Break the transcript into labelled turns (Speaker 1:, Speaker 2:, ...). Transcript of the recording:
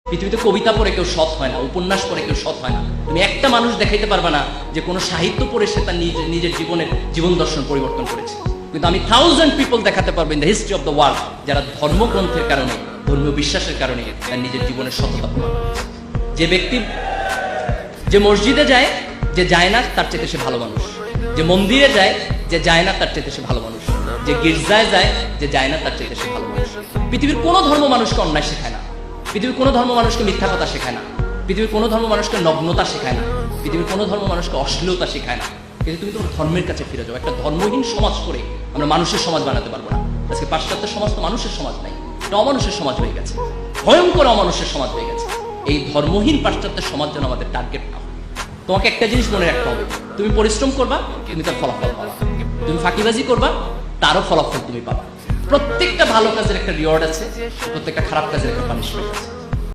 Speaker 1: পৃথিবীতে কবিতা পড়ে কেউ সৎ হয় না, উপন্যাস পড়ে কেউ সৎ হয় না। তুমি একটা মানুষ দেখাইতে পারবে না যে কোনো সাহিত্য পড়ে সে তার নিজের জীবন দর্শন পরিবর্তন করেছে। কিন্তু আমি 1000 পিপল দেখাতে পারবো in the history of the world যারা ধর্মগ্রন্থের কারণে, ধর্মীয় বিশ্বাসের কারণে তার নিজের জীবনের সততা প্রমাণ করেছে। যে ব্যক্তি যে মসজিদে যায়, যে যায় না তার চাইতে সে ভালো মানুষ। যে মন্দিরে যায়, যে যায় না তার চাইতে সে ভালো মানুষ। যে গির্জায় যায়, যে যায় না তার চাইতে সে ভালো মানুষ। পৃথিবীর কোনো ধর্ম মানুষকে অন্যায় শেখায় না, পৃথিবীর কোনো ধর্ম মানুষকে মিথ্যা কথা শেখায় না, পৃথিবীর কোনো ধর্ম মানুষকে নগ্নতা শেখায় না, পৃথিবীর কোনো ধর্ম মানুষকে অশ্লীলতা শেখায় না। কিন্তু তুমি তোমার ধর্মের কাছে ফিরে যাও। একটা ধর্মহীন সমাজ করে আমরা মানুষের সমাজ বানাতে পারবো না। আজকে পাশ্চাত্য সমাজ তো মানুষের সমাজ নাই, এটা অমানুষের সমাজ হয়ে গেছে, ভয়ঙ্কর অমানুষের সমাজ হয়ে গেছে। এই ধর্মহীন পাশ্চাত্য সমাজ যেন আমাদের টার্গেট না হয়। তোমাকে একটা জিনিস মনে রাখতে হবে, তুমি পরিশ্রম করবা, তুমি তার ফলাফল পাবা। তুমি ফাঁকিবাজি করবা, তারও ফলাফল তুমি পাবা। প্রত্যেকটা ভালো কাজের একটা রিওয়ার্ড আছে, প্রত্যেকটা খারাপ কাজের একটা পানিশমেন্ট আছে।